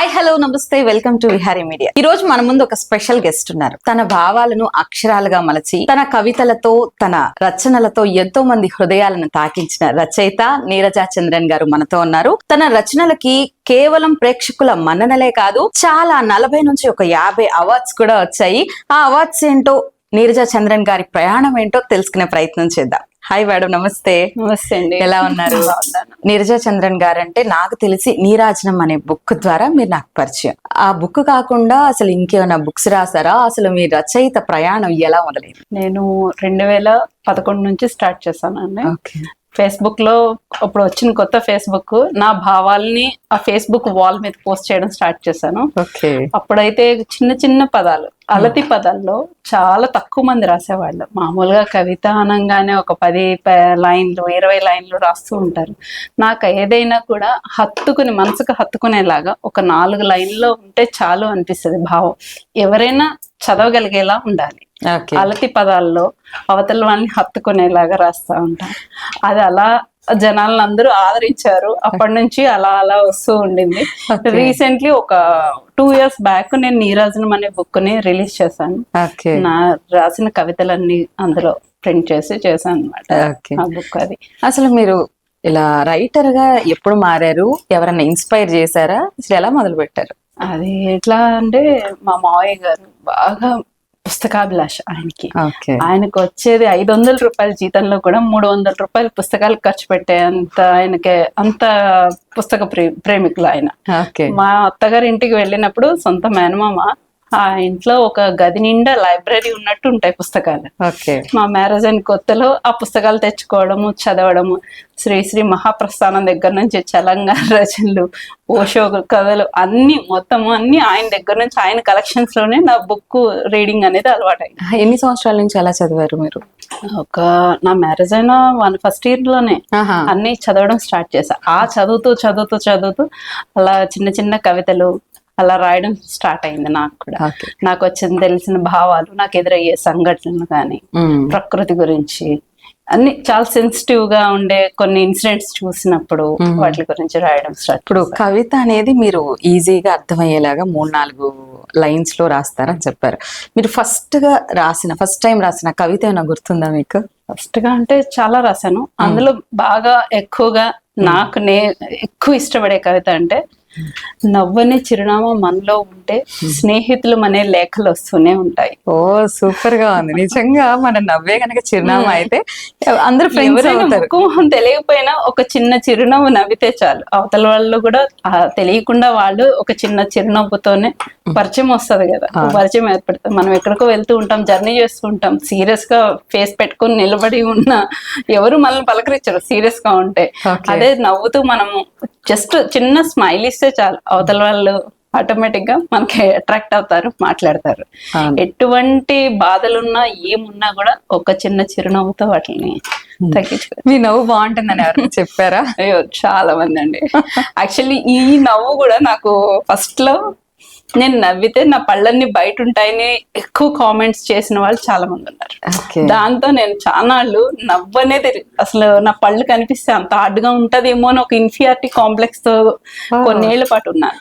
Hi hello నమస్తే welcome to Vihari media. ఈ రోజు మన ముందు ఒక స్పెషల్ గెస్ట్ ఉన్నారు. తన భావాలను అక్షరాలుగా మలచి తన కవితలతో తన రచనలతో ఎంతో మంది హృదయాలను తాకించిన రచయిత నీరజా చంద్రన్ గారు మనతో ఉన్నారు. తన రచనలకి కేవలం ప్రేక్షకుల మన్ననలే కాదు, చాలా 40 నుంచి ఒక 50 అవార్డ్స్ కూడా వచ్చాయి. ఆ అవార్డ్స్ ఏంటో, నీరజా చంద్రన్ గారి ప్రయాణం ఏంటో తెలుసుకునే ప్రయత్నం చేద్దాం. హాయ్ మేడం, నమస్తే. నమస్తే అండి. ఎలా ఉన్నారు? నీరజా చంద్రన్ గారు అంటే నాకు తెలిసి నీరాజనం అనే బుక్ ద్వారా మీరు నాకు పరిచయం. ఆ బుక్ కాకుండా అసలు ఇంకేమైనా బుక్స్ రాసారా? అసలు మీ రచయిత ప్రయాణం ఎలా మొదలైంది? నేను 2011 నుంచి స్టార్ట్ చేశానండి. ఫేస్బుక్ లో అప్పుడు వచ్చిన కొత్త ఫేస్బుక్, నా భావాల్ని ఆ ఫేస్బుక్ వాల్ మీద పోస్ట్ చేయడం స్టార్ట్ చేశాను. అప్పుడైతే చిన్న చిన్న పదాలు, అలతి పదాల్లో చాలా తక్కువ మంది రాసేవాళ్ళు. మామూలుగా కవిత అనగానే ఒక 10 లైన్లు 20 లైన్లు రాస్తూ ఉంటారు. నాకు ఏదైనా కూడా హత్తుకుని, మనసుకు హత్తుకునేలాగా ఒక 4 లైన్లో ఉంటే చాలు అనిపిస్తుంది భావం. ఎవరైనా చదవగలిగేలా ఉండాలి. అలతి పదాల్లో అవతల వాళ్ళని హత్తుకునేలాగా రాస్తా ఉంటాం. అది అలా జనాలను అందరూ ఆదరించారు. అప్పటి నుంచి అలా అలా వస్తూ ఉండింది. రీసెంట్లీ ఒక 2 years బ్యాక్ నేను నీరాజనం అనే బుక్ ని రిలీజ్ చేశాను. నా రాసిన కవితలన్నీ అందులో ప్రింట్ చేసి చేశాను అనమాట ఆ బుక్. అది అసలు మీరు ఇలా రైటర్ గా ఎప్పుడు మారారు? ఎవరన్నా ఇన్స్పైర్ చేశారా? అసలు ఎలా మొదలు పెట్టారు? అది ఎట్లా అంటే, మా మావయ్య గారు బాగా పుస్తకాభిలాష. ఆయనకు వచ్చేది 500 రూపాయల జీతంలో కూడా 300 రూపాయల పుస్తకాలు ఖర్చు పెట్టే అంత పుస్తక ప్రేమికులు ఆయన. మా అత్తగారి ఇంటికి వెళ్ళినప్పుడు సొంత మేనమామ ఆ ఇంట్లో ఒక గది నిండా లైబ్రరీ ఉన్నట్టు ఉంటాయి పుస్తకాలు. మా మ్యారేజ్ అయిన కొత్తలో ఆ పుస్తకాలు తెచ్చుకోవడము, చదవడము, శ్రీ మహాప్రస్థానం దగ్గర నుంచి తెలంగాణ రచనలు, ఓషో కథలు అన్ని మొత్తము అన్ని ఆయన దగ్గర నుంచి, ఆయన కలెక్షన్స్ లోనే నా బుక్ రీడింగ్ అనేది అలవాటైంది. ఎన్ని సంవత్సరాల నుంచి అలా చదివారు మీరు? నా మ్యారేజ్ అయిన ఫస్ట్ ఇయర్ లోనే అన్ని చదవడం స్టార్ట్ చేశా. ఆ చదువుతూ చదువుతూ చదువుతూ అలా చిన్న చిన్న కవితలు అలా రాయడం స్టార్ట్ అయింది. నాకు కూడా నాకు వచ్చిన తెలిసిన భావాలు, నాకు ఎదురయ్యే సంఘటనలు కానీ, ప్రకృతి గురించి అన్ని చాలా సెన్సిటివ్ గా ఉండే కొన్ని ఇన్సిడెంట్స్ చూసినప్పుడు వాటి గురించి రాయడం స్టార్ట్. ఇప్పుడు కవిత అనేది మీరు ఈజీగా అర్థమయ్యేలాగా 3-4 లైన్స్ లో రాస్తారని చెప్పారు. మీరు ఫస్ట్ టైం రాసిన కవిత ఏమైనా గుర్తుందా మీకు? ఫస్ట్ గా అంటే చాలా రాశాను. అందులో బాగా ఎక్కువగా నాకు ఎక్కువ ఇష్టపడే కవిత అంటే, నవ్వనే చిరునామా మనలో ఉంటే స్నేహితులు అనే లేఖలు వస్తూనే ఉంటాయి. ఓ సూపర్ గా ఉంది. నిజంగా మన నవ్వే కనుక చిరునామా అయితే అందరూ ముఖం తెలియకపోయినా ఒక చిన్న చిరునవ్వు నవ్వితే చాలు, అవతల వాళ్ళు కూడా తెలియకుండా వాళ్ళు ఒక చిన్న చిరునవ్వుతోనే పరిచయం వస్తుంది కదా, పరిచయం ఏర్పడుతుంది. మనం ఎక్కడికో వెళ్తూ ఉంటాం, జర్నీ చేస్తూ ఉంటాం, సీరియస్ గా ఫేస్ పెట్టుకుని నిలబడి ఉన్న ఎవరు మనల్ని పలకరించరు సీరియస్ గా ఉంటే. అదే నవ్వుతూ మనము జస్ట్ చిన్న స్మైల్ ఇస్తే చాలు, అవతల వాళ్ళు ఆటోమేటిక్ గా మనకి అట్రాక్ట్ అవుతారు, మాట్లాడతారు. ఎటువంటి బాధలున్నా ఏమున్నా కూడా ఒక చిన్న చిరునవ్వుతో వాటిని తగ్గించుకో. మీ నవ్వు బాగుంటుందని ఎవరైనా చెప్పారా? అయ్యో చాలా మంది అండి. యాక్చువల్లీ ఈ నవ్వు కూడా నాకు ఫస్ట్ లో నేను నవ్వితే నా పళ్ళన్నీ బయట ఉంటాయని ఎక్కువ కామెంట్స్ చేసిన వాళ్ళు చాలా మంది ఉన్నారు. దాంతో నేను చాలాళ్ళు నవ్వనేది అసలు నా పళ్ళు కనిపిస్తే అంత హార్డ్గా ఉంటదేమో అని ఒక ఇన్ఫీరియారిటీ కాంప్లెక్స్ తో కొన్నేళ్ల పాటు ఉన్నాను.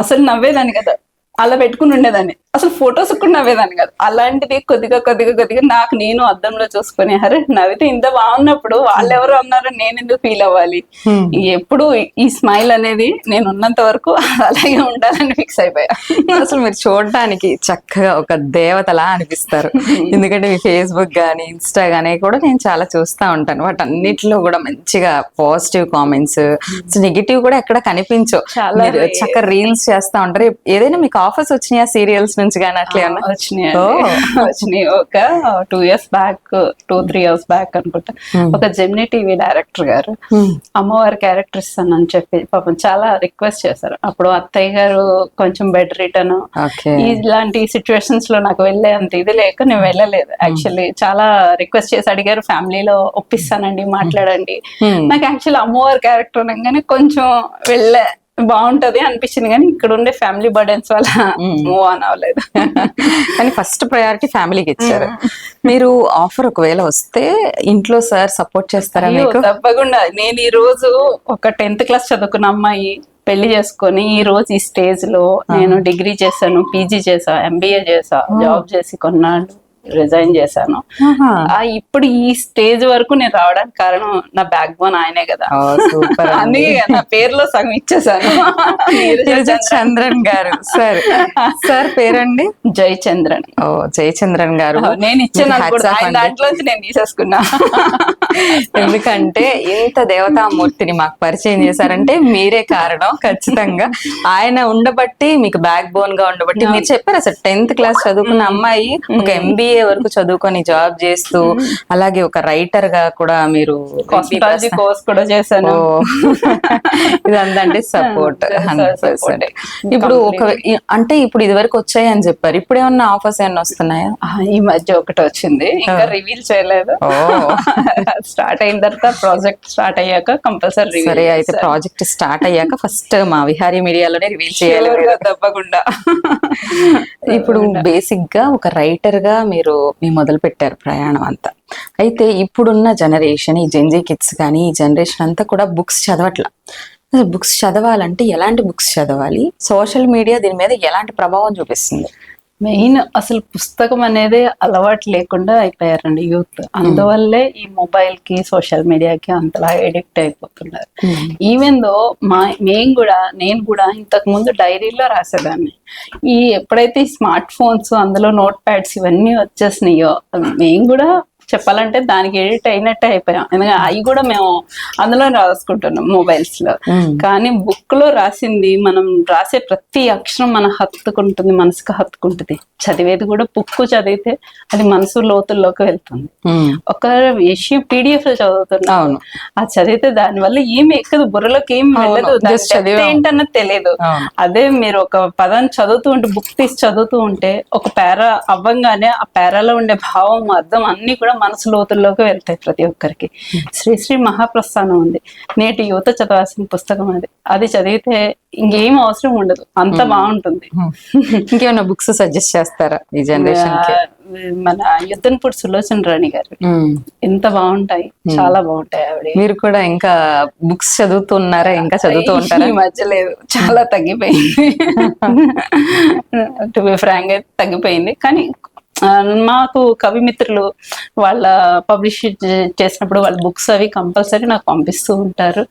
అసలు నవ్వేదాన్ని కదా, అలా పెట్టుకుని ఉండేదాన్ని, అసలు ఫొటోస్ కూడా నవ్వేదాన్ని కాదు. అలాంటిది కొద్దిగా నాకు నేను అద్దంలో చూసుకుని, అరే నవ్వితే ఇంత బాగున్నప్పుడు వాళ్ళు ఎవరు అన్నారో నేను ఎందుకు ఫీల్ అవ్వాలి, ఎప్పుడు ఈ స్మైల్ అనేది నేను ఉన్నంత వరకు అలాగే ఉండాలని ఫిక్స్ అయిపోయా. అసలు మీరు చూడడానికి చక్కగా ఒక దేవతలా అనిపిస్తారు. ఎందుకంటే మీ ఫేస్బుక్ గానీ ఇన్స్టా గానీ కూడా నేను చాలా చూస్తా ఉంటాను. వాటి అన్నిటిలో కూడా మంచిగా పాజిటివ్ కామెంట్స్, నెగిటివ్ కూడా ఎక్కడ కనిపించవు. చక్కగా రీల్స్ చేస్తా ఉంటారు. ఏదైనా మీకు ఆఫర్స్ వచ్చినాయా సీరియల్స్ నుంచి కానీ? అట్లా వచ్చినాయి. ఒక 2 years బ్యాక్, 2-3 years బ్యాక్ అనుకుంటా, ఒక జెమినీ టీవీ డైరెక్టర్ గారు అమ్మవారి క్యారెక్టర్ ఇస్తానని చెప్పి పాపం చాలా రిక్వెస్ట్ చేశారు. అప్పుడు అత్తయ్య గారు కొంచెం బెడ్ రిటర్న్, ఇలాంటి సిచ్యువేషన్స్ లో నాకు వెళ్ళే అంత ఇది లేక నేను వెళ్ళలేదు. యాక్చువల్లీ చాలా రిక్వెస్ట్ చేసి అడిగారు, ఫ్యామిలీలో ఒప్పిస్తానండి మాట్లాడండి. నాకు యాక్చువల్లీ అమ్మవారి క్యారెక్టర్ అనగానే కొంచెం బాగుంటది అనిపించింది, కానీ ఇక్కడ ఉండే ఫ్యామిలీ బర్డెన్స్ వల్ల మూవ్ ఆన్ అవ్వలేదు. కానీ ఫస్ట్ ప్రయారిటీ ఫ్యామిలీకి ఇచ్చారు. మీరు ఆఫర్ ఒకవేళ వస్తే ఇంట్లో సార్ సపోర్ట్ చేస్తారా మీకు? తప్పకుండా. నేను ఈ రోజు ఒక 10th క్లాస్ చదువుకున్న అమ్మాయి పెళ్లి చేసుకొని ఈ రోజు ఈ స్టేజ్ లో నేను డిగ్రీ చేశాను, పీజీ చేసా, ఎంబీఏ చేసా, జాబ్ చేసి కొన్నాళ్ళు రిజైన్ చేశాను. ఇప్పుడు ఈ స్టేజ్ వరకు నేను రావడానికి కారణం నా బ్యాక్ బోన్ ఆయనే కదా. సూపర్. అందుకే నా పేరులో సగం ఇచ్చేసాను. చంద్రన్ గారు. సార్ పేరండి? జయచంద్రన్. ఓ, జయచంద్రన్ గారు. నేను ఇచ్చాను దాంట్లోంచి నేను తీసేసుకున్నా. ఎందుకంటే ఇంత దేవతామూర్తిని మాకు పరిచయం చేశారంటే మీరే కారణం ఖచ్చితంగా. ఆయన ఉండబట్టి, మీకు బ్యాక్ బోన్ గా ఉండబట్టి. మీరు చెప్పారు అసలు 10th క్లాస్ చదువుకున్న అమ్మాయి ఒక MBA వరకు చదువుకొని జాబ్ చేస్తూ, అలాగే ఒక రైటర్ గా కూడా మీరు కోర్స్ కూడా చేశాను. ఇదంటే సపోర్ట్ 100%. ఇప్పుడు అంటే ఇప్పుడు ఇది వరకు వచ్చాయి అని చెప్పారు, ఇప్పుడు ఏమన్నా ఆఫర్స్ ఏమన్నా వస్తున్నాయా? ఈ మధ్య ఒకటి వచ్చింది, ఇంకా రివీల్ చేయలేదు. స్టార్ట్ అయిన తర్వాత ప్రాజెక్ట్ స్టార్ట్ అయ్యాక కంపల్సరీ. సరే, అయితే ప్రాజెక్ట్ స్టార్ట్ అయ్యాక ఫస్ట్ మా విహారీ మీడియాలోనే రివీల్ చేయాలి తప్పకుండా. ఇప్పుడు బేసిక్ గా ఒక రైటర్ గా మీరు మొదలు పెట్టారు ప్రయాణం అంతా. అయితే ఇప్పుడున్న జనరేషన్, ఈ జెన్జీ కిడ్స్ కానీ ఈ జనరేషన్ అంతా కూడా బుక్స్ చదవట్లా. బుక్స్ చదవాలంటే ఎలాంటి బుక్స్ చదవాలి? సోషల్ మీడియా దీని మీద ఎలాంటి ప్రభావం చూపిస్తుంది? మెయిన్ అసలు పుస్తకం అనేది అలవాటు లేకుండా అయిపోయారండి యూత్. అందువల్లే ఈ మొబైల్ కి, సోషల్ మీడియాకి అంతలా ఎడిక్ట్ అయిపోతున్నారు. ఈవెన్ దో నేను కూడా ఇంతకు ముందు డైరీలో రాసేదాన్ని. ఎప్పుడైతే ఈ స్మార్ట్ ఫోన్స్, అందులో నోట్ ప్యాడ్స్ ఇవన్నీ వచ్చేసినాయో, మేము కూడా చెప్పాలంటే దానికి ఎడిట్ అయినట్టే అయిపోయాం. ఎందుకంటే అవి కూడా మేము అందులో రాసుకుంటున్నాం మొబైల్స్ లో. కానీ బుక్ లో రాసింది, మనం రాసే ప్రతి అక్షరం మన హత్తుకుంటుంది, మనసుకు హత్తుకుంటుంది. చదివేది కూడా బుక్ చదివితే అది మనసు లోతుల్లోకి వెళ్తుంది. ఒక విషయం PDF లో చదువుతున్నాం, అది చదివితే దాని వల్ల ఏమి ఎక్కదు, బుర్రలోకి ఏమి వెళ్ళదు, ఏంటన్నది తెలియదు. అదే మీరు ఒక పదాన్ని చదువుతూ ఉంటే, బుక్ తీసి చదువుతూ ఉంటే, ఒక పేరా అవ్వంగానే ఆ పేరాలో ఉండే భావం, అర్థం అన్ని కూడా మనసు లోతుల్లోకి వెళ్తాయి ప్రతి ఒక్కరికి. శ్రీ మహాప్రస్థానం ఉంది, నేటి యువత చదవాల్సిన పుస్తకం అది. అది చదివితే ఇంకేం అవసరం ఉండదు, అంత బాగుంటుంది. ఇంకేమైనా బుక్స్ సజెస్ట్ చేస్తారా ఈ జనరేషన్ కి? మన యుద్ధన్పూడి సులోచన రాణి గారు ఎంత బాగుంటాయి, చాలా బాగుంటాయి ఆవిడ. మీరు కూడా ఇంకా బుక్స్ చదువుతున్నారా? ఇంకా చదువుతూ ఉంటారా? ఈ మధ్య లేదు, చాలా తగ్గిపోయింది. టు బి ఫ్రాంక్ అయితే తగ్గిపోయింది. కానీ మాకు కవి మిత్రులు వాళ్ళ పబ్లిష్ చేసినప్పుడు వాళ్ళ బుక్స్ అవి కంపల్సరీ నాకు పంపిస్తూ ఉంటారు.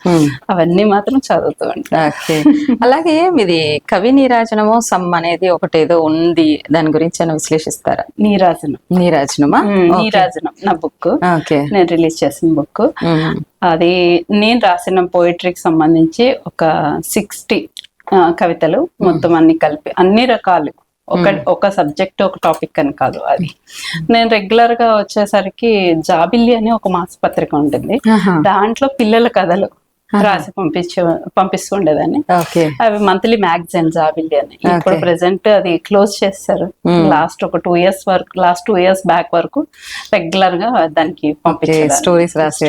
అవన్నీ మాత్రం చదువుతూ ఉంటారు. అలాగే మీది కవి నీరాజనమో సమ్ అనేది ఒకటేదో ఉంది, దాని గురించి ఏమైనా విశ్లేషిస్తారా? నీరాజనమా? నీరాజనం నా బుక్, నేను రిలీజ్ చేసిన బుక్. అది నేను రాసిన పోయిటరీకి సంబంధించి ఒక 60 కవితలు మొత్తం అన్ని కలిపి, అన్ని రకాలు, ఒక సబ్జెక్ట్ ఒక టాపిక్ అని కాదు. అది నేను రెగ్యులర్ గా వచ్చేసరికి జాబిల్లి అని ఒక మాసపత్రిక ఉంటుంది, దాంట్లో పిల్లల కథలు రాసి పంపిస్తూ ఉండేదాన్ని. అవి మంత్లీ మ్యాగజైన్ జాబిల్లి అని. ఇప్పుడు ప్రెసెంట్ అది క్లోజ్ చేస్తారు. లాస్ట్ ఒక 2 years వరకు, లాస్ట్ 2 years బ్యాక్ వరకు రెగ్యులర్ గా దానికి స్టోరీస్ రాసే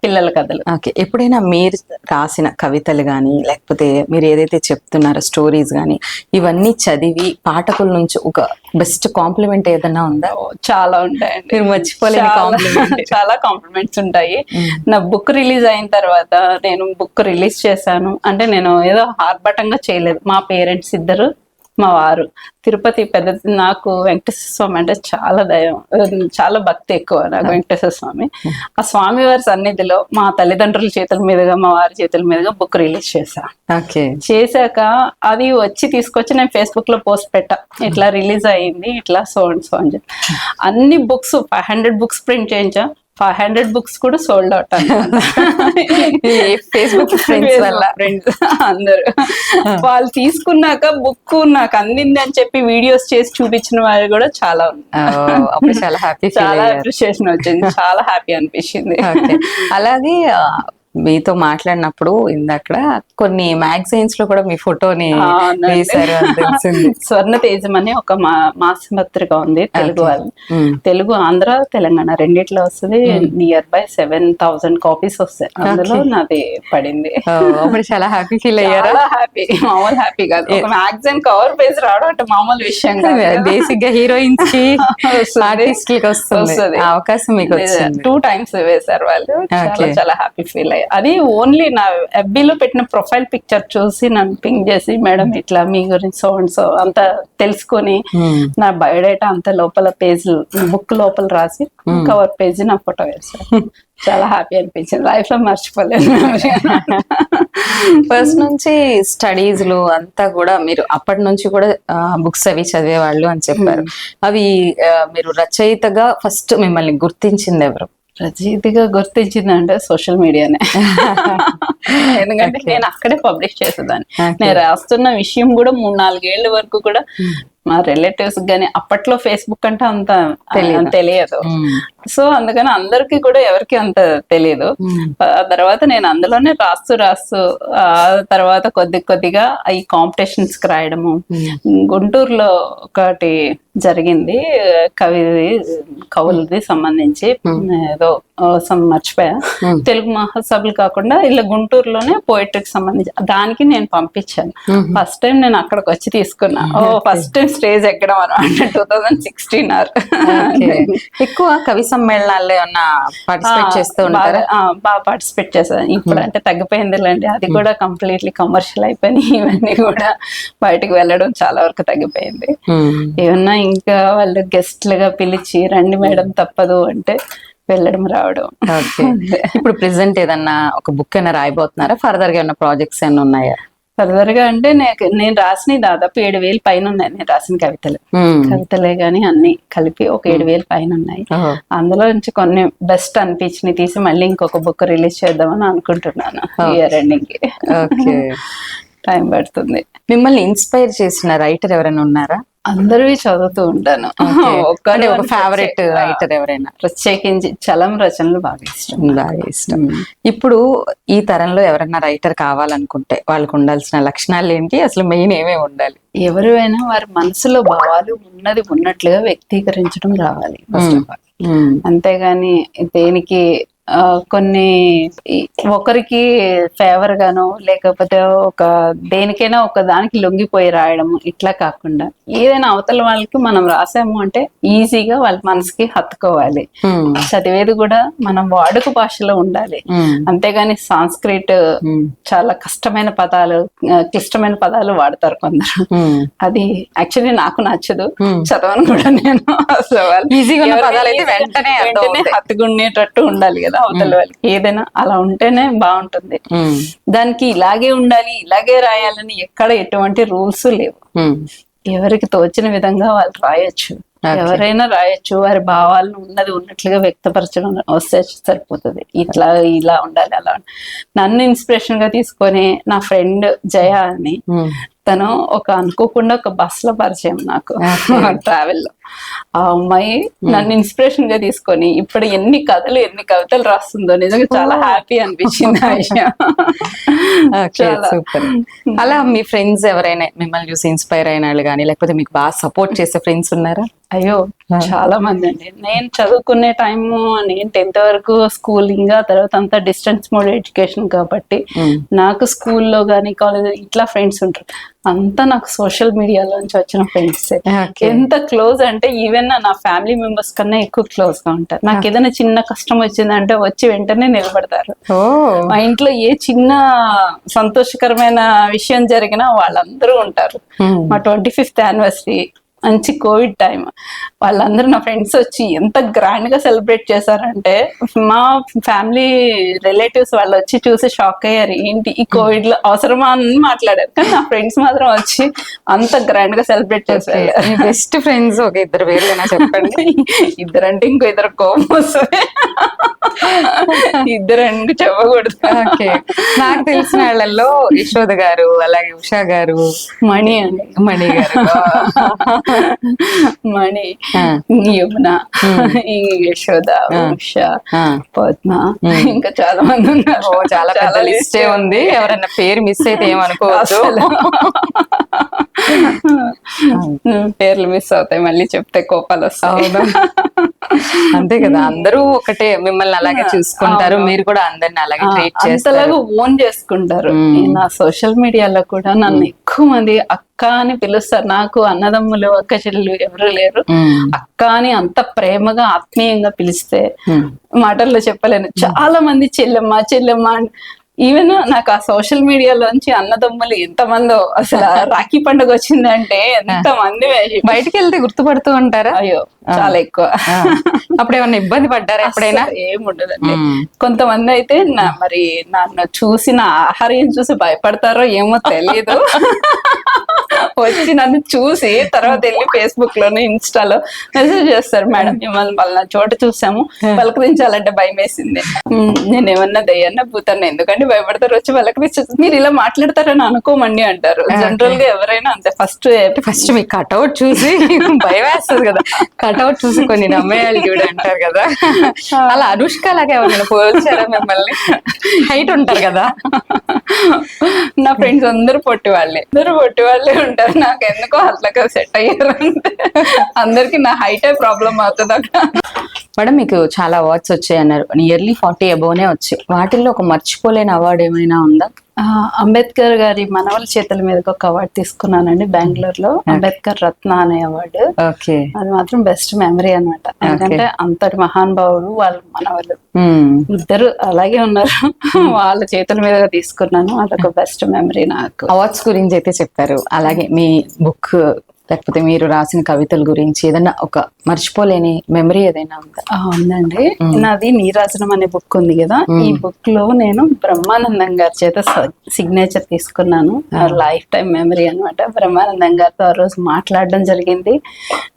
పిల్లల కథలు. ఎప్పుడైనా మీరు రాసిన కవితలు గానీ, లేకపోతే మీరు ఏదైతే చెప్తున్నారో స్టోరీస్ గానీ, ఇవన్నీ చదివి పాఠకుల నుంచి ఒక బెస్ట్ కాంప్లిమెంట్ ఏదైనా ఉందా? చాలా ఉంటాయండి, మీరు మర్చిపోలేని కాంప్లిమెంట్. చాలా కాంప్లిమెంట్స్ ఉంటాయి. నా బుక్ రిలీజ్ అయిన తర్వాత, నేను బుక్ రిలీజ్ చేశాను అంటే నేను ఏదో ఆర్భటంగా చేయలేదు. మా పేరెంట్స్ ఇద్దరు, మా వారు తిరుపతి నాకు వెంకటేశ్వర స్వామి అంటే చాలా దయం, చాలా భక్తి ఎక్కువ నాకు వెంకటేశ్వర స్వామి. ఆ స్వామి వారి సన్నిధిలో మా తల్లిదండ్రుల చేతుల మీదుగా, మా వారి చేతుల మీదుగా బుక్ రిలీజ్ చేశా. చేశాక అది వచ్చి తీసుకొచ్చి నేను Facebook లో పోస్ట్ పెట్టా, ఇట్లా రిలీజ్ అయ్యింది, ఇట్లా సో అండ్ సో అని చెప్పి. అన్ని బుక్స్ 500 బుక్స్ ప్రింట్ చేయించా. 500 బుక్స్ కూడా సోల్డ్ అవుట్. ఫేస్బుక్ ఫ్రెండ్స్ అందరు వాళ్ళు తీసుకున్నాక బుక్ నాకు అందింది అని చెప్పి వీడియోస్ చేసి చూపించిన వాళ్ళు కూడా చాలా ఉన్నారు. చాలా హ్యాపీ, చాలా అప్రిషియేషన్ వచ్చింది, చాలా హ్యాపీ అనిపించింది. అలాగే మీతో మాట్లాడినప్పుడు ఇందాక కొన్ని మ్యాగజైన్స్ లో కూడా మీ ఫోటోని వేశారు అని తెలిసింది. స్వర్ణ తేజం అని ఒక మాసపత్రిక ఉంది, తెలుగు వాళ్ళు, తెలుగు ఆంధ్ర తెలంగాణ రెండిట్లో వస్తుంది. నియర్ బై 7,000 కాపీస్ వస్తాయి, అందులో నాది పడింది. అప్పుడు చాలా హ్యాపీ ఫీల్ అయ్యారా? హ్యాపీ, మామూలు హ్యాపీ కాదు. ఒక మ్యాగజైన్ కవర్ పేజ్ రావడం అంటే మామూలు విషయం కాదు. బేసిక్ గా హీరోయిన్స్ కి, ఆర్టిస్ట్ కి వస్తుంది అవకాశం, మీకు వచ్చింది. 2 times వేశారు వాళ్ళు. చాలా హ్యాపీ ఫీల్ అయ్యారు. అది ఓన్లీ నా FB లో పెట్టిన ప్రొఫైల్ పిక్చర్ చూసి నన్ను పింగ్ చేసి మేడం ఇట్లా మీ గురించి సో అంత తెలుసుకొని నా బయోడేటా అంత లోపల పేజ్ బుక్ లోపల రాసి కవర్ పేజ్ నా ఫోటో వేశారు. చాలా హ్యాపీ అనిపించింది, లైఫ్ లో మర్చిపోలేదు. ఫస్ట్ నుంచి స్టడీస్ లో అంతా కూడా మీరు అప్పటి నుంచి కూడా బుక్స్ అవి చదివేవాళ్ళు అని చెప్పారు. అవి మీరు రచయితగా ఫస్ట్ మిమ్మల్ని గుర్తించింది ఎవరు? రచయితగా గుర్తించిందంటే సోషల్ మీడియానే. ఎందుకంటే నేను అక్కడే పబ్లిష్ చేసేదాన్ని. నేను రాస్తున్న విషయం కూడా 3-4 ఏళ్ల వరకు కూడా మా రిలేటివ్స్ గానీ అప్పట్లో ఫేస్బుక్ అంటే అంత తెలియదు. సో అందుకని అందరికి కూడా ఎవరికి అంత తెలియదు. ఆ తర్వాత నేను అందులోనే రాస్తూ ఆ తర్వాత కొద్దిగా ఈ కాంపిటీషన్స్ కి రాయడము. గుంటూరులో ఒకటి జరిగింది కవులది సంబంధించి, ఏదో మర్చిపోయా, తెలుగు మహాసభలు కాకుండా ఇలా గుంటూరులోనే పోయిటరీకి సంబంధించి దానికి నేను పంపించాను. ఫస్ట్ టైం నేను అక్కడికి వచ్చి తీసుకున్నా. ఫస్ట్ టైం స్టేజ్ ఎక్కడం అనమాట 2016. ఎక్కువ కవి సమ్మేళనాల్లో ఏమన్నా పార్టిసిపేట్ చేస్తూ ఉంటారా? బాగా పార్టిసిపేట్ చేశాను. ఇప్పుడు అంటే తగ్గిపోయిందిలేండి, అది కూడా కంప్లీట్లీ కమర్షియల్ అయిపోయినాయి. ఇవన్నీ కూడా బయటకు వెళ్ళడం చాలా వరకు తగ్గిపోయింది. ఏమన్నా ఇంకా వాళ్ళు గెస్ట్లుగా పిలిచి రండి మేడం తప్పదు అంటే వెళ్ళడం రావడం. ఇప్పుడు ప్రెసెంట్ ఏదన్నా ఒక బుక్ అయినా రాయబోతున్నారా? ఫర్దర్ గా ఏమన్నా ప్రాజెక్ట్స్ ఏమైనా ఉన్నాయా? ఫర్దర్ గా అంటే నేను రాసిన దాదాపు 7,000 పైన ఉన్నాయి. నేను రాసిన కవితలే గానీ అన్ని కలిపి ఒక 7,000 పైన ఉన్నాయి. అందులో నుంచి కొన్ని బెస్ట్ అనిపించినవి తీసి మళ్ళీ ఇంకొక బుక్ రిలీజ్ చేద్దామని అనుకుంటున్నాను. ఇయర్ ఎండింగ్ కి టైం పడుతుంది. మిమ్మల్ని ఇన్స్పైర్ చేసిన రైటర్ ఎవరైనా ఉన్నారా? అందరివి చదువుతూ ఉంటాను. ఒక ఫేవరెట్ రైటర్ ఎవరైనా? ప్రత్యేకించి చలం రచనలు బాగా ఇష్టం. ఇప్పుడు ఈ తరంలో ఎవరైనా రైటర్ కావాలనుకుంటే వాళ్ళకు ఉండాల్సిన లక్షణాలు ఏంటి? అసలు మెయిన్ ఏమేమి ఉండాలి? ఎవరైనా వారి మనసులో భావాలు ఉన్నట్లుగా వ్యక్తీకరించడం రావాలి ఫస్ట్ ఆఫ్ ఆల్. అంతేగాని దేనికి కొన్ని ఒకరికి ఫేవర్ గానో లేకపోతే దేనికైనా ఒక దానికి లొంగిపోయి రాయడం ఇట్లా కాకుండా ఏదైనా అవతల వాళ్ళకి మనం రాసాము అంటే ఈజీగా వాళ్ళ మనసుకి హత్తుకోవాలి. చదివేది కూడా మనం వాడుక భాషలో ఉండాలి. అంతేగాని సాంస్క్రిట్ చాలా కష్టమైన పదాలు, క్లిష్టమైన పదాలు వాడతారు కొందరు. అది యాక్చువల్లీ నాకు నచ్చదు, చదవను కూడా నేను. వెంటనే హత్తుకునేటట్టు ఉండాలి కదా అవతల వాళ్ళకి. ఏదైనా అలా ఉంటేనే బాగుంటుంది. దానికి ఇలాగే ఉండాలి, ఇలాగే రాయాలని ఎక్కడ ఎటువంటి రూల్స్ లేవు. ఎవరికి తోచిన విధంగా వాళ్ళు రాయొచ్చు, ఎవరైనా రాయొచ్చు. వారి భావాలను ఉన్నట్లుగా వ్యక్తపరచడం వస్తే సరిపోతుంది. ఇలా ఉండాలి, అలా. నన్ను ఇన్స్పిరేషన్ గా తీసుకొని నా ఫ్రెండ్ జయ అని, తను అనుకోకుండా ఒక బస్ లో పరిచయం నాకు ట్రావెల్ లో. ఆ అమ్మాయి నన్ను ఇన్స్పిరేషన్ గా తీసుకొని ఇప్పుడు ఎన్ని కవితలు రాస్తుందో నిజంగా చాలా హ్యాపీ అనిపించింది ఆ విషయం. సూపర్. అలా మీ ఫ్రెండ్స్ ఎవరైనా మిమ్మల్ని చూసి ఇన్స్పైర్ అయిన వాళ్ళు కానీ, లేకపోతే మీకు బాగా సపోర్ట్ చేసే ఫ్రెండ్స్ ఉన్నారా? అయ్యో చాలా మంది అండి. నేను చదువుకునే టైము, నేను 10th వరకు స్కూలింగ్, తర్వాత అంతా డిస్టెన్స్ మోడ్ ఎడ్యుకేషన్ కాబట్టి నాకు స్కూల్లో గానీ కాలేజ్ ఇట్లా ఫ్రెండ్స్ ఉంటారు. అంతా నాకు సోషల్ మీడియాలోంచి వచ్చిన ఫ్రెండ్స్. ఎంత క్లోజ్ అంటే ఈవెన్ నా ఫ్యామిలీ మెంబర్స్ కన్నా ఎక్కువ క్లోజ్ గా ఉంటారు. నాకు ఏదైనా చిన్న కష్టం వచ్చిందంటే వచ్చి వెంటనే నిలబడతారు. మా ఇంట్లో ఏ చిన్న సంతోషకరమైన విషయం జరిగినా వాళ్ళందరూ ఉంటారు. మా 25th యానివర్సరీ మంచి కోవిడ్ టైం, వాళ్ళందరూ నా ఫ్రెండ్స్ వచ్చి ఎంత గ్రాండ్ గా సెలబ్రేట్ చేశారంటే మా ఫ్యామిలీ రిలేటివ్స్ వాళ్ళు వచ్చి చూసి షాక్ అయ్యారు. ఏంటి ఈ కోవిడ్ లో అవసరమా అని మాట్లాడారు. కానీ నా ఫ్రెండ్స్ మాత్రం వచ్చి అంత గ్రాండ్ గా సెలబ్రేట్ చేశారు. బెస్ట్ ఫ్రెండ్స్ ఒక 2 పేర్లేనా చెప్పండి? ఇద్దరంటే ఇంకో 2 కోపం వస్తుంది. 2 చెప్పకూడదు. నాకు తెలిసిన వాళ్ళల్లో యశోద గారు, అలాగే ఉషా గారు, మణి గారు, మణి, యమున, యశోద, ఉష, పద్మ, ఇంకా చాలా మంది ఉన్నారు. చాలా పెద్ద లిస్టే ఉంది. ఎవరైనా పేరు మిస్ అయితే ఏమనుకోవచ్చు. పేర్లు మిస్ అవుతాయి, మళ్ళీ చెప్తే కోపాలు వస్తాయి. అంతే కదా, అందరూ ఒకటే మిమ్మల్ని అలాగే చూసుకుంటారు, మీరు కూడా అందరిని అలాగే ట్రీట్ చేస్తారు, అంతలాగా ఓన్ చేసుకుంటారు. నా సోషల్ మీడియాలో కూడా నన్ను ఎక్కువ మంది అక్క అని పిలుస్తారు. నాకు అన్నదమ్ములు అక్క చెల్లెలు ఎవరు లేరు. అక్క అని అంత ప్రేమగా ఆత్మీయంగా పిలిస్తే మాటల్లో చెప్పలేను. చాలా మంది చెల్లెమ్మ చెల్లెమ్మ. ఈవెన్ నాకు ఆ సోషల్ మీడియాలోంచి అన్నదమ్ములు ఎంతమందో, అసలు రాఖీ పండుగ వచ్చిందంటే ఎంతమంది బయటికి వెళ్తే గుర్తుపడుతూ ఉంటారా? అయ్యో చాలా ఎక్కువ. అప్పుడు ఏమన్నా ఇబ్బంది పడ్డారా ఎప్పుడైనా? ఏముండదండి. కొంతమంది అయితే మరి నన్ను చూసి నా ఆహార్యం చూసి భయపడతారో ఏమో తెలియదు. వచ్చి నన్ను చూసి తర్వాత వెళ్ళి ఫేస్బుక్ లోను ఇన్స్టాలో మెసేజ్ చేస్తారు, మేడం మిమ్మల్ని వాళ్ళ చోట చూసాము, పలకరించాలంటే భయం వేసింది. నేను ఏమన్నా దయ్యాన్న భూతాన్ని ఎందుకంటే భయపడతారు, వచ్చి పలకరించి మీరు ఇలా మాట్లాడతారని అనుకోమండి అంటారు. జనరల్ గా ఎవరైనా అంతే. ఫస్ట్ మీ కటౌట్ చూసి భయం వేస్తుంది కదా, కటౌట్ చూసి కొన్ని నమ్మేయాలి చూడు అంటారు కదా. అలా అనుష్క లాగా ఎవరైనా పోల్చారా మిమ్మల్ని? హైట్ ఉంటారు కదా. నా ఫ్రెండ్స్ అందరూ పొట్టి వాళ్ళే ఉంటారు. నాకు ఎందుకో అట్లాగా సెట్ అయ్యారు. అందరికి నా హైటే ప్రాబ్లం అవుతుంది అక్కడ. మేడం, మీకు చాలా అవార్డ్స్ వచ్చాయి అన్నారు, నియర్లీ 40 అబోవ్నే వచ్చాయి. వాటిల్లో ఒక మర్చిపోలేని అవార్డు ఏమైనా ఉందా? అంబేద్కర్ గారి మనవల చేతుల మీదకి ఒక అవార్డు తీసుకున్నానండి బెంగళూరులో, అంబేద్కర్ రత్న అనే అవార్డు. అది మాత్రం బెస్ట్ మెమరీ అన్నమాట. ఎందుకంటే అంతటి మహానుభావుడు వాళ్ళ మనవలు ఇద్దరు అలాగే ఉన్నారు, వాళ్ళ చేతుల మీదుగా తీసుకున్నాను. అదొక బెస్ట్ మెమరీ నాకు. అవార్డ్స్ గురించి అయితే చెప్పారు, అలాగే మీ బుక్ లేకపోతే మీరు రాసిన కవితల గురించి ఏదైనా ఒక మర్చిపోలేని మెమరీ ఏదైనా ఉందా? ఉందండి. నాది నీరాజనం అనే బుక్ ఉంది కదా, ఈ బుక్ లో నేను బ్రహ్మానందం గారి చేత సిగ్నేచర్ తీసుకున్నాను. లైఫ్ టైం మెమరీ అన్నమాట. బ్రహ్మానందం గారితో ఆ రోజు మాట్లాడడం జరిగింది.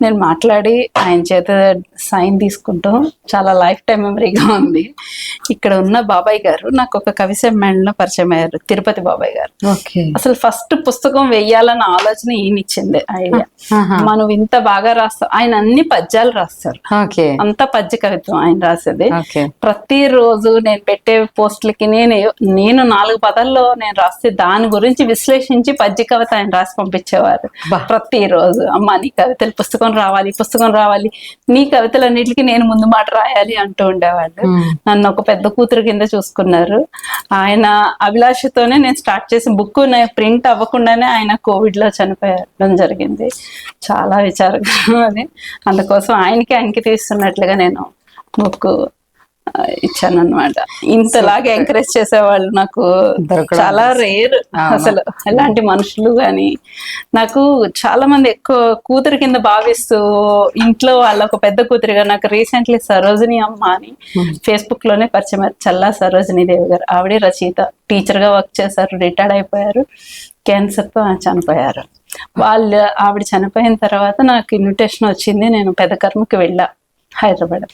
నేను మాట్లాడి ఆయన చేత సైన్ తీసుకుంటూ చాలా లైఫ్ టైం మెమరీగా ఉంది. ఇక్కడ ఉన్న బాబాయ్ గారు నాకు ఒక కవి సమ్మేళనంలో పరిచయం అయ్యారు, తిరుపతి బాబాయ్ గారు. అసలు ఫస్ట్ పుస్తకం వెయ్యాలన్న ఆలోచన ఈయన ఇచ్చింది ఐడియా. మనం ఇంత బాగా రాస్తాం, ఆయన అన్ని పద్యాలు రాస్తారు, అంత పద్య కవిత్వం ఆయన రాసేది. ప్రతిరోజు నేను పెట్టే పోస్టులకి నేను 4 పదాల్లో నేను రాస్తే దాని గురించి విశ్లేషించి పద్య కవిత ఆయన రాసి పంపించేవారు ప్రతిరోజు. అమ్మ నీ కవితలు పుస్తకం రావాలి, నీ కవితలన్నిటికీ నేను ముందు మాట రాయాలి అంటూ ఉండేవాళ్ళు. నన్ను ఒక పెద్ద కూతురు కింద చూసుకున్నారు. ఆయన అభిలాషతోనే నేను స్టార్ట్ చేసిన బుక్ ప్రింట్ అవ్వకుండానే ఆయన కోవిడ్ లో చనిపోయడం జరిగింది. చాలా విచారంగా అది. అందుకోసం ఆయనకి అంకితం ఇస్తున్నట్లుగా నేను బుక్ ఇచ్చాను అనమాట. ఇంతలాగా ఎంకరేజ్ చేసేవాళ్ళు నాకు చాలా రేర్. అసలు ఎలాంటి మనుషులు గాని నాకు చాలా మంది ఎక్కువ కూతురు కింద భావిస్తూ ఇంట్లో వాళ్ళ ఒక పెద్ద కూతురిగా నాకు రీసెంట్లీ సరోజిని అమ్మ అని ఫేస్బుక్ లోనే పరిచయం, చల్లా సరోజిని దేవి గారు. ఆవిడే రచయిత, టీచర్ గా వర్క్ చేశారు, రిటైర్డ్ అయిపోయారు, క్యాన్సర్ తో చనిపోయారు. ఆవిడ చనిపోయిన తర్వాత నాకు ఇన్విటేషన్ వచ్చింది, నేను పెదకర్మకి వెళ్ళా హైదరాబాద్.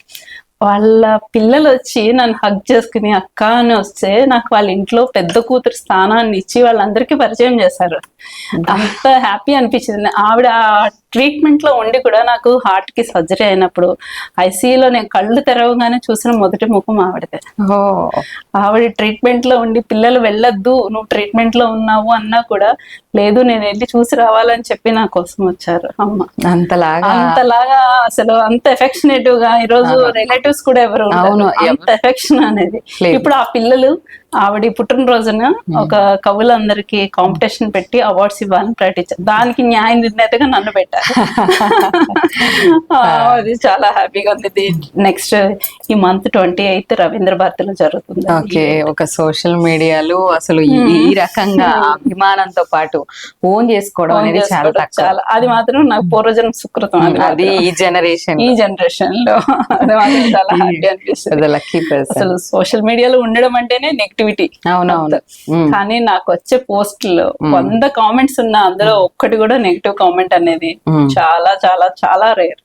వాళ్ళ పిల్లలు వచ్చి నన్ను హగ్ చేసుకుని అక్క అని వస్తే నాకు వాళ్ళ ఇంట్లో పెద్ద కూతురు స్థానాన్ని ఇచ్చి వాళ్ళందరికీ పరిచయం చేశారు. అంత హ్యాపీ అనిపించింది. ఆవిడ ట్రీట్మెంట్ లో ఉండి కూడా నాకు హార్ట్ కి సర్జరీ అయినప్పుడు ఐసీయూలో నేను కళ్ళు తెరవగానే చూసిన మొదటి ముఖం ఆవిడదే. ఆవిడ ట్రీట్మెంట్ లో ఉండి పిల్లలు వెళ్ళొద్దు నువ్వు ట్రీట్మెంట్ లో ఉన్నావు అన్నా కూడా లేదు నేను వెళ్ళి చూసి రావాలని చెప్పి నా కోసం వచ్చారు అమ్మ. అంతలాగా అసలు అంత ఎఫెక్షనేటివ్ గా ఈరోజు రిలేటివ్స్ కూడా ఎవరు అంత ఎఫెక్షన్ అనేది. ఇప్పుడు ఆ పిల్లలు ఆవిడ పుట్టినరోజున ఒక కవులందరికీ కాంపిటీషన్ పెట్టి అవార్డ్స్ ఇవ్వాలని ప్రకటించారు. దానికి న్యాయ నిర్ణేతగా నన్ను పెట్టారు. అది చాలా హ్యాపీగా ఉంది. నెక్స్ట్ ఈ మంత్ 28 రవీంద్ర భారతిలో జరుగుతుంది. ఓకే, ఒక సోషల్ మీడియాలో అసలు ఈ రకంగా అభిమానంతో పాటు ఓన్ చేసుకోవడం అనేది చాలా అది మాత్రం నాకు పూర్వజన్మ సుకృతం. అది ఈ జనరేషన్ లో అది మాత్రం చాలా హ్యాపీ అనిపిస్తుంది. అసలు సోషల్ మీడియాలో ఉండడం అంటేనే నెగిటివిటీ. అవునవును. కానీ నాకు వచ్చే పోస్టులు 100 కామెంట్స్ ఉన్నా అందులో ఒక్కటి కూడా నెగిటివ్ కామెంట్ అనేది చాలా చాలా చాలా రేర్.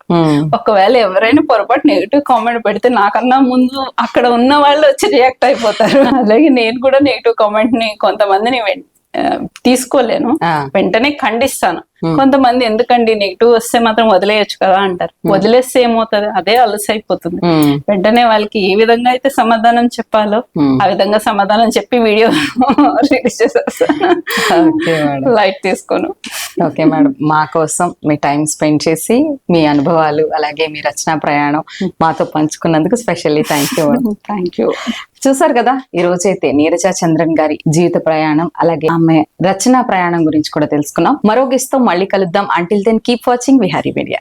ఒకవేళ ఎవరైనా పొరపాటు నెగిటివ్ కామెంట్ పెడితే నాకన్నా ముందు అక్కడ ఉన్న వాళ్ళు వచ్చి రియాక్ట్ అయిపోతారు. అలాగే నేను కూడా నెగిటివ్ కామెంట్ ని కొంతమందిని తీసుకోలేను, వెంటనే ఖండిస్తాను. కొంతమంది ఎందుకండి నెగిటివ్ వస్తే మాత్రం వదిలేయచ్చు కదా అంటారు. వదిలేస్తే ఏమవుతుంది, అదే అలసైపోతుంది. వెంటనే వాళ్ళకి ఏ విధంగా అయితే సమాధానం చెప్పాలో ఆ విధంగా సమాధానం చెప్పి వీడియో రిలీజ్ చేసేస్తాను. లైట్ తీసుకోను. ఓకే మేడం, మా కోసం మీ టైం స్పెండ్ చేసి మీ అనుభవాలు అలాగే మీ రచనా ప్రయాణం మాతో పంచుకున్నందుకు specially thank you. Thank you. చూసారు కదా, ఈ రోజైతే నీరజ చంద్రన్ గారి జీవిత ప్రయాణం అలాగే ఆమె రచనా ప్రయాణం గురించి కూడా తెలుసుకున్నాం. మరో గెస్ట్ తో మళ్ళీ కలుద్దాం. Until then keep watching Vihari media.